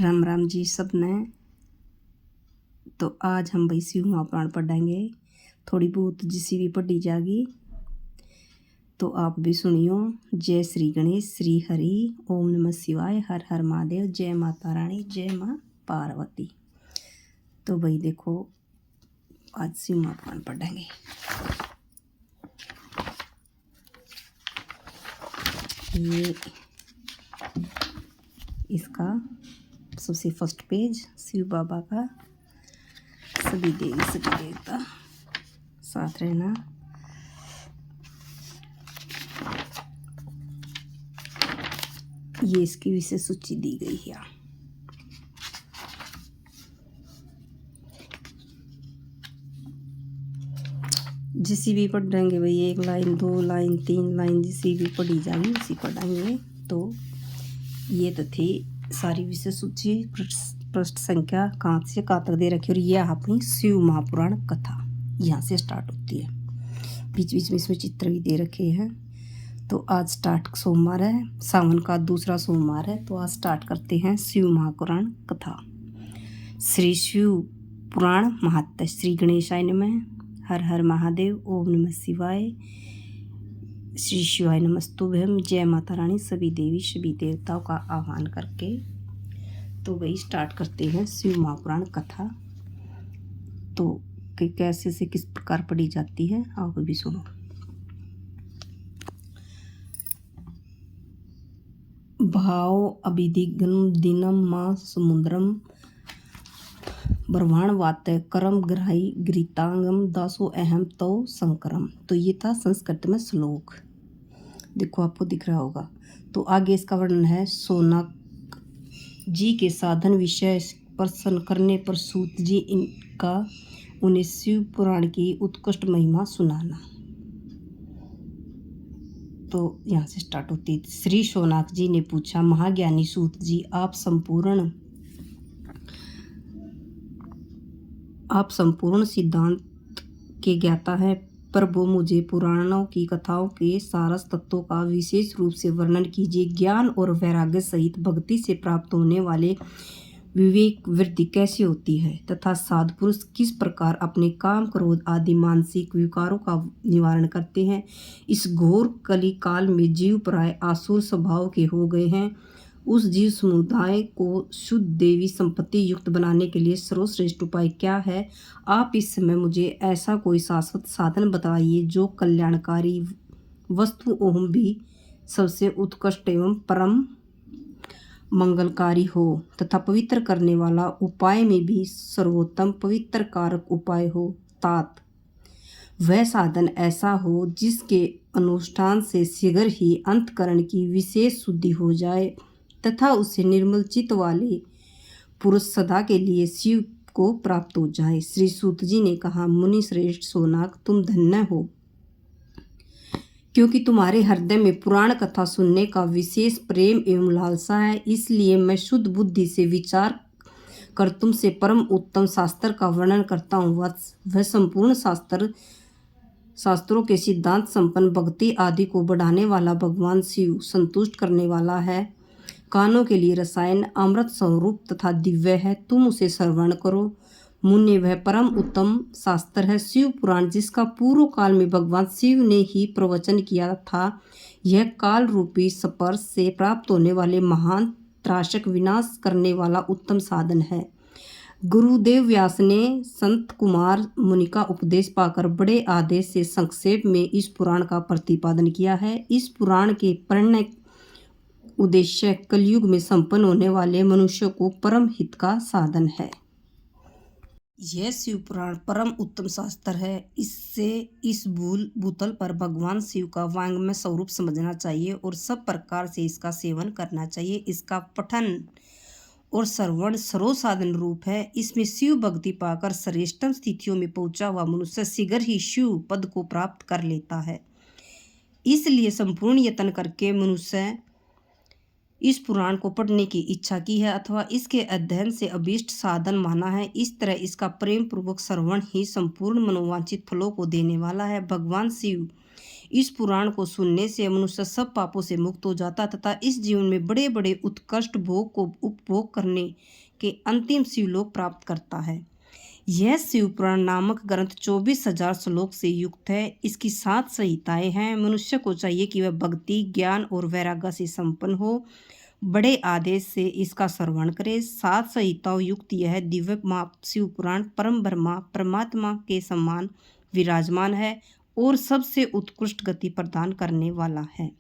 राम राम जी सब ने। तो आज हम भाई शिव महापुराण पढ़ेंगे। थोड़ी बहुत जिसी भी पढ़ी जाएगी तो आप भी सुनियो। जय श्री गणेश, श्री हरि, ओम नमः शिवाय, हर हर महादेव, जय माता रानी, जय माँ पार्वती। तो भाई देखो आज शिव महापुराण पढ़ेंगे। ये इसका सबसे फर्स्ट पेज शिव बाबा का, सभी देवी सभी देवता साथ रहना। ये इसकी विशेष सूची दी गई है। जिसी भी पढ़ेंगे भाई, एक लाइन, दो लाइन, तीन लाइन, जिसी भी पढ़ी जाएगी उसी पढ़ेंगे। तो ये तो थी सारी विशेष सूची, पृष्ठ संख्या कहाँ से कहाँ तक दे रखी। और यह अपनी शिव महापुराण कथा यहाँ से स्टार्ट होती है। बीच बीच में इसमें चित्र भी दे रखे हैं। तो आज स्टार्ट सोमवार है, सावन का दूसरा सोमवार है। तो आज स्टार्ट करते हैं शिव महापुराण कथा। श्री शिव पुराण महात्म्य। श्री गणेशाय नमः, हर हर महादेव, ओम नमः शिवाय, श्री शिवाय नमस्तुभ्यम, जय माता रानी, सभी देवी सभी देवताओं का आह्वान करके तो वही स्टार्ट करते हैं शिव महापुराण कथा। तो कैसे से किस प्रकार पढ़ी जाती है आप भी सुनो। भाव अभिदिग्न दिनम माँ समुद्रम ब्रह्मांड वात करम ग्राही गृतांगम दासो अहम तो संकरम। तो ये था संस्कृत में श्लोक, देखो आपको दिख रहा होगा। तो आगे इसका वर्णन है। सोनक जी के साधन विषय प्रश्न करने पर सूत जी इनका उन्हें शिव पुराण की उत्कृष्ट महिमा सुनाना। तो यहाँ से स्टार्ट होती है। श्री शौनक जी ने पूछा, महाज्ञानी सूत जी, आप संपूर्ण सिद्धांत के ज्ञाता हैं, पर वो मुझे पुराणों की कथाओं के सारस तत्वों का विशेष रूप से वर्णन कीजिए। ज्ञान और वैराग्य सहित भक्ति से प्राप्त होने वाले विवेक वृद्धि कैसे होती है, तथा साधु पुरुष किस प्रकार अपने काम क्रोध आदि मानसिक विकारों का निवारण करते हैं। इस घोर कली काल में जीव प्राय आसुर स्वभाव के हो गए हैं। उस जीव समुदाय को शुद्ध देवी संपत्ति युक्त बनाने के लिए सर्वश्रेष्ठ उपाय क्या है। आप इस समय मुझे ऐसा कोई शाश्वत साधन बताइए जो कल्याणकारी वस्तु ओम भी सबसे उत्कृष्ट एवं परम मंगलकारी हो, तथा पवित्र करने वाला उपाय में भी सर्वोत्तम पवित्र कारक उपाय हो। तात वह साधन ऐसा हो जिसके अनुष्ठान से शीघ्र ही अंतकरण की विशेष शुद्धि हो जाए तथा उसे निर्मल चित्त वाले पुरुष सदा के लिए शिव को प्राप्त हो जाए। श्री सूत जी ने कहा, मुनि श्रेष्ठ शौनक, तुम धन्य हो, क्योंकि तुम्हारे हृदय में पुराण कथा सुनने का विशेष प्रेम एवं लालसा है। इसलिए मैं शुद्ध बुद्धि से विचार कर तुमसे परम उत्तम शास्त्र का वर्णन करता हूँ। वह संपूर्ण शास्त्रों के सिद्धांत संपन्न, भक्ति आदि को बढ़ाने वाला, भगवान शिव संतुष्ट करने वाला है, कानों के लिए रसायन, अमृत स्वरूप तथा दिव्य है। तुम उसे श्रवण करो। मुन्ने, वह परम उत्तम शास्त्र है शिव पुराण, जिसका पूर्व काल में भगवान शिव ने ही प्रवचन किया था। यह काल रूपी स्पर्श से प्राप्त होने वाले महान त्रासक विनाश करने वाला उत्तम साधन है। गुरुदेव व्यास ने संत कुमार मुनि का उपदेश पाकर बड़े आदेश से संक्षेप में इस पुराण का प्रतिपादन किया है। इस पुराण के परिणय उद्देश्य कलयुग में संपन्न होने वाले मनुष्य को परम हित का साधन है। यह शिव पुराण परम उत्तम शास्त्र है। इससे इस भूतल पर भगवान शिव का वांग्मय स्वरूप समझना चाहिए और सब प्रकार से इसका सेवन करना चाहिए। इसका पठन और श्रवण सर्वसाधन रूप है। इसमें शिव भक्ति पाकर श्रेष्ठतम स्थितियों में पहुंचा हुआ मनुष्य शीघ्र ही शिव पद को प्राप्त कर लेता है। इसलिए संपूर्ण यत्न करके मनुष्य इस पुराण को पढ़ने की इच्छा की है अथवा इसके अध्ययन से अभीष्ट साधन माना है। इस तरह इसका प्रेम पूर्वक श्रवण ही संपूर्ण मनोवांछित फलों को देने वाला है। भगवान शिव इस पुराण को सुनने से मनुष्य सब पापों से मुक्त हो जाता तथा इस जीवन में बड़े बड़े उत्कृष्ट भोग को उपभोग करने के अंतिम शिवलोक प्राप्त करता है। यह शिव पुराण नामक ग्रंथ 24,000 श्लोक से युक्त है। इसकी 7 संहिताएं हैं। मनुष्य को चाहिए कि वह भक्ति, ज्ञान और वैराग्य से संपन्न हो, बड़े आदेश से इसका श्रवण करे। 7 संहिताओं युक्त यह दिव्य शिव पुराण परम ब्रह्मा परमात्मा के समान विराजमान है और सबसे उत्कृष्ट गति प्रदान करने वाला है।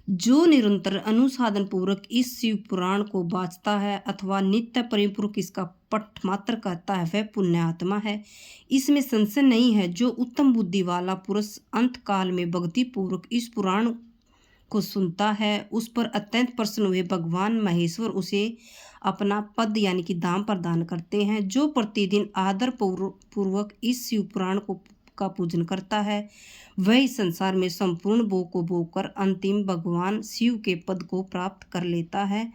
जो निरंतर अनुसाधन पूर्वक इस शिव पुराण को वाचता है अथवा नित्य परिपूर्वक इसका पठ मात्र करता है, वह पुण्य आत्मा है। इसमें संशय नहीं है। जो उत्तम बुद्धि वाला पुरुष अंत काल में भक्ति पूर्वक इस पुराण को सुनता है, उस पर अत्यंत प्रसन्न हुए भगवान महेश्वर उसे अपना पद यानी कि धाम प्रदान करते हैं। जो प्रतिदिन आदर पूर्वक इस शिव पुराण का पूजन करता है, वह इस संसार में संपूर्ण भोग को भोग कर अंतिम भगवान शिव के पद को प्राप्त कर लेता है।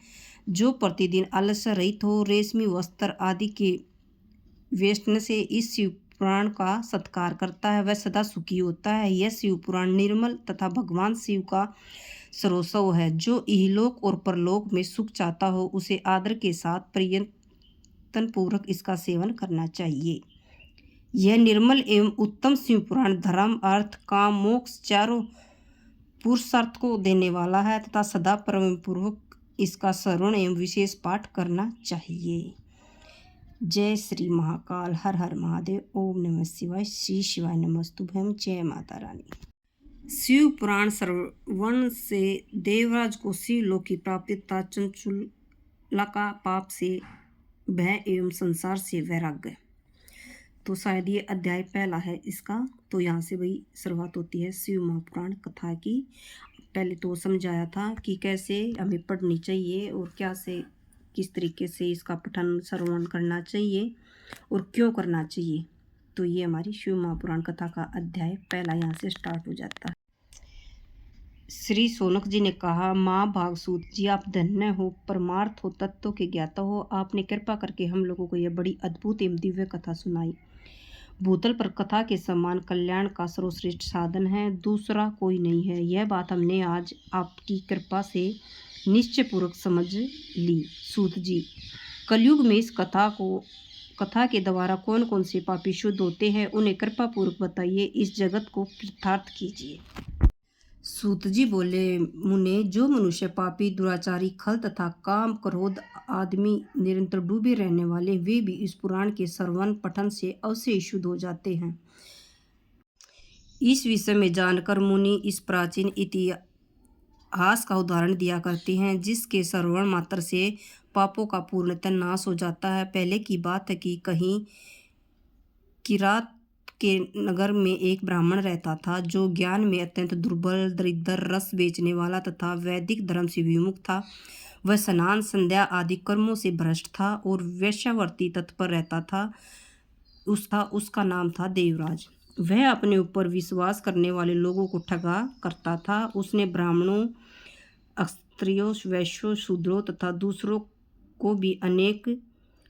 जो प्रतिदिन आलस्य रहित हो, रेशमी वस्त्र आदि के वेष्टन से इस शिव पुराण का सत्कार करता है, वह सदा सुखी होता है। यह शिव पुराण निर्मल तथा भगवान शिव का सर्वस्व है। जो इहलोक और परलोक में सुख चाहता हो, उसे आदर के साथ प्रयत्न पूर्वक इसका सेवन करना चाहिए। यह निर्मल एवं उत्तम शिव पुराण धर्म, अर्थ, काम, मोक्ष चारों पुरुषार्थ को देने वाला है तथा सदा परम पूर्वक इसका श्रवण एवं विशेष पाठ करना चाहिए। जय श्री महाकाल, हर हर महादेव, ओम नमः शिवाय, श्री शिवाय नमस्तुभ्यं, जय माता रानी। शिव पुराण श्रवण से देवराज को शिवलोक की प्राप्ति तथा चंचुला का पाप से भय एवं संसार से वैराग्य। तो शायद ये अध्याय पहला है इसका। तो यहाँ से वही शुरुआत होती है शिव महापुराण कथा की। पहले तो समझाया था कि कैसे हमें पढ़नी चाहिए और क्या से किस तरीके से इसका पठन श्रवण करना चाहिए और क्यों करना चाहिए। तो ये हमारी शिव महापुराण कथा का अध्याय पहला यहाँ से स्टार्ट हो जाता है। श्री सोनक जी ने कहा, माँ भागसूत जी, आप धन्य हो, परमार्थ हो, तत्व के ज्ञाता हो। आपने कृपा करके हम लोगों को यह बड़ी अद्भुत एवं दिव्य कथा सुनाई। भूतल पर कथा के समान कल्याण का सर्वश्रेष्ठ साधन है, दूसरा कोई नहीं है। यह बात हमने आज आपकी कृपा से निश्चय पूर्वक समझ ली। सूत जी, कलयुग में इस कथा के द्वारा कौन कौन से पापी शुद्ध होते हैं, उन्हें कृपा पूर्वक बताइए, इस जगत को कृतार्थ कीजिए। सूत जी बोले, मुने, जो मनुष्य पापी, दुराचारी, खल तथा काम क्रोध आदमी निरंतर डूबे रहने वाले, वे भी इस पुराण के श्रवण पठन से अवश्य शुद्ध हो जाते हैं। इस विषय में जानकर मुनि इस प्राचीन इतिहास का उदाहरण दिया करते हैं, जिसके श्रवण मात्र से पापों का पूर्णतः नाश हो जाता है। पहले की बात है कि कहीं किरात के नगर में एक ब्राह्मण रहता था, जो ज्ञान में अत्यंत दुर्बल, दरिद्र, रस बेचने वाला तथा वैदिक धर्म से विमुख था। वह स्नान, संध्या आदि कर्मों से भ्रष्ट था और वेश्यावृत्ति तत्पर रहता था। उसका नाम था देवराज। वह अपने ऊपर विश्वास करने वाले लोगों को ठगा करता था। उसने ब्राह्मणों, क्षत्रियों, वैश्यों, शूद्रों तथा दूसरों को भी अनेक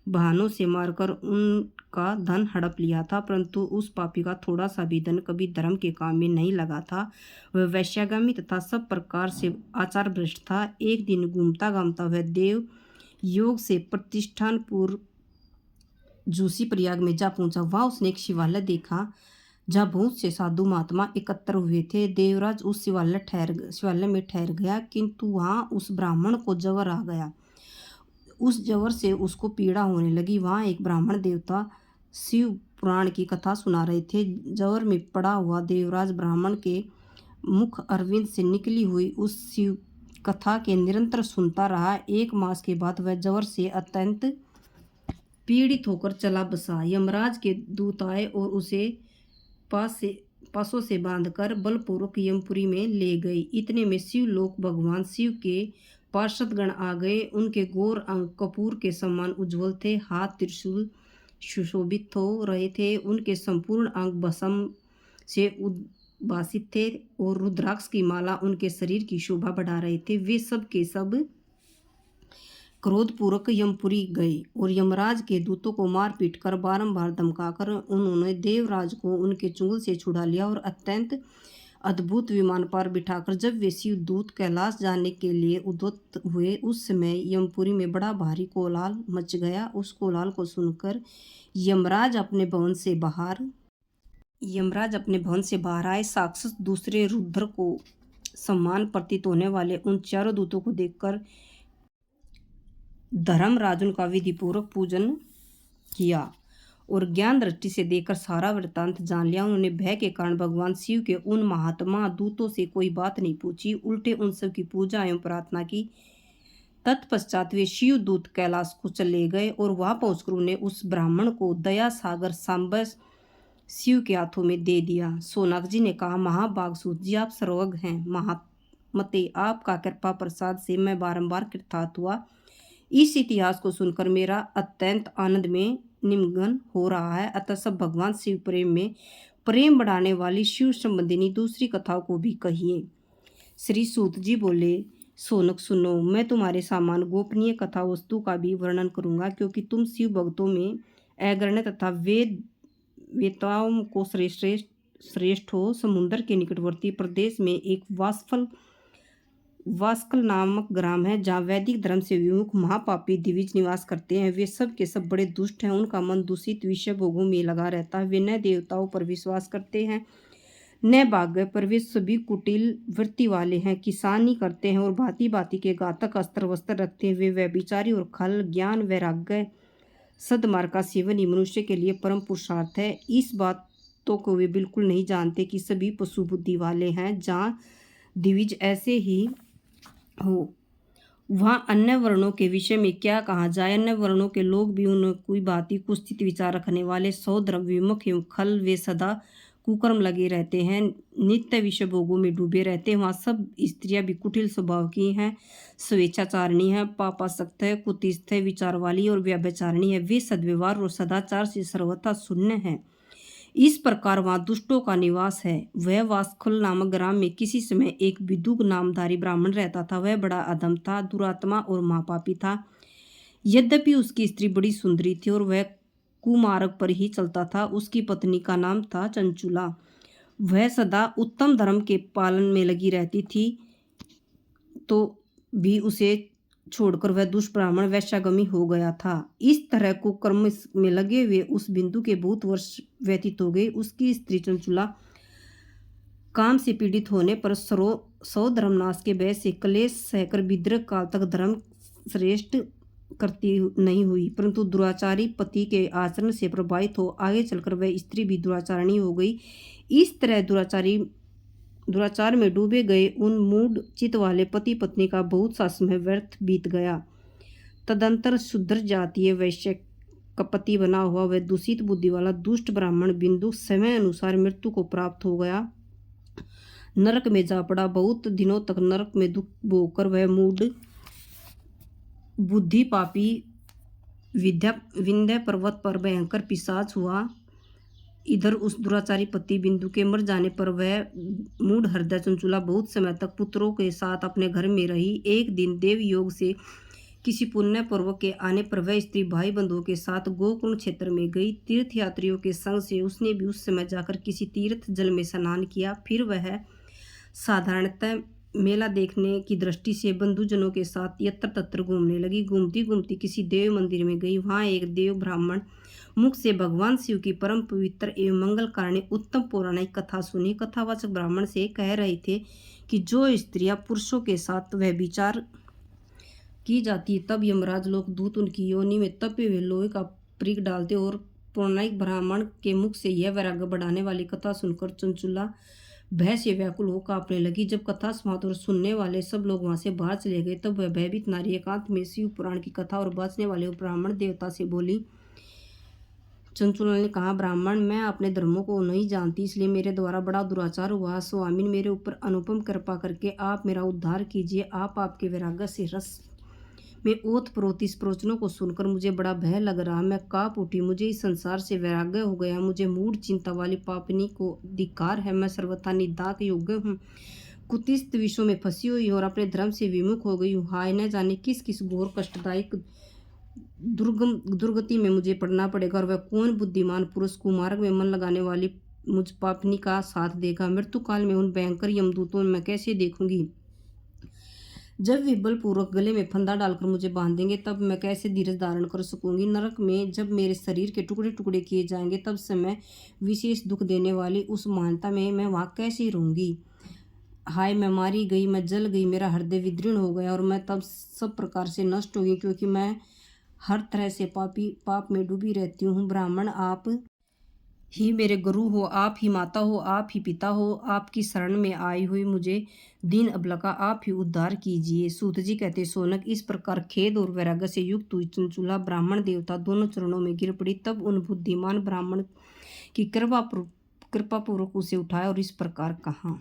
बहानों से मारकर उनका धन हड़प लिया था, परंतु उस पापी का थोड़ा सा भी धन कभी धर्म के काम में नहीं लगा था। वह वैश्यागामी तथा सब प्रकार से आचार भ्रष्ट था। एक दिन घूमता घामता वह देव योग से प्रतिष्ठानपुर जोशी प्रयाग में जा पहुंचा। वहाँ उसने एक शिवालय देखा जहाँ बहुत से साधु महात्मा एकत्र हुए थे। देवराज उस शिवालय में ठहर गया, किंतु वहाँ उस ब्राह्मण को जवर आ गया। उस जवर से उसको पीड़ा होने लगी। वहाँ एक ब्राह्मण देवता शिव पुराण की कथा सुना रहे थे। जवर में पड़ा हुआ देवराज ब्राह्मण के मुख अरविंद से निकली हुई उस शिव कथा के निरंतर सुनता रहा। 1 मास के बाद वह जवर से अत्यंत पीड़ित होकर चला बसा। यमराज के दूत आए और उसे पासों से बांधकर बलपूर्वक यमपुरी में ले गए। इतने में शिवलोक भगवान शिव के पार्षदगण आ गए। उनके गोर अंग कपूर के समान उज्ज्वल थे, हाथ त्रिशूल सुशोभित हो रहे थे। उनके संपूर्ण अंग भस्म से उद्भासित थे और रुद्राक्ष की माला उनके शरीर की शोभा बढ़ा रहे थे। वे सब के सब क्रोधपूर्वक यमपुरी गए और यमराज के दूतों को मार पीट कर बारंबार धमकाकर उन्होंने देवराज को उनके चुंगल से छुड़ा लिया और अत्यंत अद्भुत विमान पर बिठाकर जब वे शिवदूत कैलाश जाने के लिए उद्युक्त हुए उस समय यमपुरी में बड़ा भारी कोलाहल मच गया। उस कोलाहल को सुनकर यमराज अपने भवन से बाहर आए। साक्षात दूसरे रुद्र को सम्मान प्रतीत होने वाले उन चारों दूतों को देखकर धर्मराज उनका विधिपूर्वक पूजन किया और ज्ञान दृष्टि से देखकर सारा वृत्तांत जान लिया। उन्होंने भय के कारण भगवान शिव के उन महात्मा दूतों से कोई बात नहीं पूछी, उल्टे उन सब की पूजा एवं प्रार्थना की। तत्पश्चात वे शिव दूत कैलाश को चले गए और वहां पहुंचकर उन्हें उस ब्राह्मण को दया सागर सांब शिव के हाथों में दे दिया। सोनाक जी ने कहा, महाभाग सूत जी, आप सर्वज्ञ हैं। महामते, आपका कृपा प्रसाद से मैं बारंबार कृतार्थ हुआ। इस इतिहास को सुनकर मेरा अत्यंत आनंद में निमग्न हो रहा है। अतः सब भगवान शिव प्रेम में प्रेम बढ़ाने वाली शिव संबंधिनी दूसरी कथाओं को भी कहिए। श्री सूत जी बोले, सोनक सुनो, मैं तुम्हारे सामान गोपनीय कथा वस्तु का भी वर्णन करूंगा, क्योंकि तुम शिव भक्तों में अग्रण्य तथा वेताओं को श्रेष्ठ हो। समुद्र के निकटवर्ती प्रदेश में एक वास्कल नामक ग्राम है, जहाँ वैदिक धर्म से विमुख महापापी दिविज निवास करते हैं। वे सब के सब बड़े दुष्ट हैं। उनका मन दूषित विषय भोगों में लगा रहता है। वे न देवताओं पर विश्वास करते हैं न भाग्य पर। वे सभी कुटिल वृत्ति वाले हैं, किसानी करते हैं और भांति भांति के घातक अस्त्र वस्त्र रखते हैं। वे व्यभिचारी और खल ज्ञान वैराग्य सद्मार्ग का सेवन ही मनुष्य के लिए परम पुरुषार्थ है। इस बातों को वे बिल्कुल नहीं जानते कि सभी पशु बुद्धि वाले हैं। जहाँ दिविज ऐसे ही हो, वहाँ अन्य वर्णों के विषय में क्या कहा जाए। अन्य वर्णों के लोग भी उन कोई भांति कुत्सित विचार रखने वाले, सौद्रव विमुख एवं खल वे सदा कुकर्म लगे रहते हैं, नित्य विषय भोगों में डूबे रहते हैं। वहाँ सब स्त्रियां भी कुटिल स्वभाव की हैं, स्वेच्छाचारिणी है, पापासक्त है, कुतिस्थ है, विचार वाली और व्यभिचारिणी है। वे सद्व्यवहार और सदाचार से सर्वथा शून्य है। इस प्रकार वहाँ दुष्टों का निवास है। वह वास्कुल नामक ग्राम में किसी समय एक विदुक नामधारी ब्राह्मण रहता था। वह बड़ा अधम था, दुरात्मा और महापापी था। यद्यपि उसकी स्त्री बड़ी सुंदरी थी और वह कुमार्ग पर ही चलता था। उसकी पत्नी का नाम था चंचुला। वह सदा उत्तम धर्म के पालन में लगी रहती थी, तो भी उसे छोड़कर वह दुष्ब्राह्मण वैश्यागमी हो गया था। इस तरह कुकर्म में लगे हुए उस बिंदु के बहुत वर्ष व्यतीत हो गए। उसकी स्त्री चंचुला काम से पीड़ित होने पर सौ धर्मनाश के भय से क्लेश सहकर विद्रह काल तक धर्म श्रेष्ठ करती नहीं हुई, परंतु दुराचारी पति के आचरण से प्रभावित हो आगे चलकर वह स्त्री भी दुराचारिणी हो गई। इस तरह दुराचार में डूबे गए उन मूढ़ चित्त वाले पति पत्नी का बहुत सा समय व्यर्थ बीत गया। तदंतर शूद्र जातीय वैश्य का पति बना हुआ वह दूषित बुद्धि वाला दुष्ट ब्राह्मण बिंदु समय अनुसार मृत्यु को प्राप्त हो गया, नरक में जा पड़ा। बहुत दिनों तक नरक में दुख भोगकर वह मूढ़ बुद्धि पापी विंध्य पर्वत पर भयंकर पिशाच हुआ। इधर उस दुराचारी पति बिंदु के मर जाने पर वह मूढ़ हृदय चंचुला बहुत समय तक पुत्रों के साथ अपने घर में रही। एक दिन देव योग से किसी पुण्य पर्व के आने पर वह स्त्री भाई बंधुओं के साथ गोकुल क्षेत्र में गई। तीर्थ यात्रियों के संग से उसने भी उस समय जाकर किसी तीर्थ जल में स्नान किया। फिर वह साधारणतः मेला देखने की दृष्टि से बंधुजनों के साथ यत्र तत्र घूमने लगी। घूमती घूमती किसी देव मंदिर में गई। वहाँ एक देव ब्राह्मण मुख से भगवान शिव की परम पवित्र एवं मंगलकारिणी उत्तम पौराणिक कथा सुनी। कथावाचक ब्राह्मण से कह रहे थे कि जो स्त्रियां पुरुषों के साथ वह विचार की जाती, तब यमराज लोक दूत उनकी योनि में तपे हुए लोहे का परीक डालते। और पौराणिक ब्राह्मण के मुख से यह वैराग्य बढ़ाने वाली कथा सुनकर चंचुला भय से व्याकुल हो कांपने लगी। जब कथा समाप्त और सुनने वाले सब लोग वहां से बाहर चले गए, तब वह भयभीत नारी एकांत में शिव पुराण की कथा और बचने वाले ब्राह्मण देवता से बोली। चंचुला ने कहा, ब्राह्मण, मैं अपने धर्मों को नहीं जानती, इसलिए मेरे द्वारा बड़ा दुराचार हुआ। स्वामी, मेरे ऊपर अनुपम कृपा करके आप मेरा उद्धार कीजिए। आपके वैराग्य से रस में ओत प्रोत इस प्रवचनों को सुनकर मुझे बड़ा भय लग रहा। मैं काँप उठी। मुझे इस संसार से वैराग्य हो गया। मुझे मूढ़ चिंता वाली पापिनी को धिक्कार है। मैं सर्वथा निंदा के योग्य हूँ। कुत्सित विषयों में फंसी हुई हूँ और अपने धर्म से विमुख हो गई हूँ। हाय, न जाने किस किस घोर कष्टदायक दुर्गति में मुझे पड़ना पड़ेगा, और वह कौन बुद्धिमान पुरुष कुमार्ग में मन लगाने वाली मुझ पापनी का साथ देगा। मृत्यु काल में उन भयंकर यमदूतों में मैं कैसे देखूंगी। जब वे बलपूर्वक गले में फंदा डालकर मुझे बांधेंगे, तब मैं कैसे धीरज धारण कर सकूंगी। नरक में जब मेरे शरीर के टुकड़े टुकड़े किए जाएंगे, तब से मैं विशेष दुख देने वाली उस मानता में मैं वहाँ कैसे रहूंगी। हाय, मैं मारी गई, मैं जल गई, मेरा हृदय विदीर्ण हो गया और मैं तब सब प्रकार से नष्ट हो गई, क्योंकि मैं हर तरह से पाप में डूबी रहती हूँ। ब्राह्मण, आप ही मेरे गुरु हो, आप ही माता हो, आप ही पिता हो। आपकी शरण में आई हुई मुझे दीन अबला का आप ही उद्धार कीजिए। सूत जी कहते, सोनक, इस प्रकार खेद और वैराग्य से युक्त हुई चंचुला ब्राह्मण देवता दोनों चरणों में गिर पड़ी। तब उन बुद्धिमान ब्राह्मण की कृपापूर्वक उसे उठाया और इस प्रकार कहा।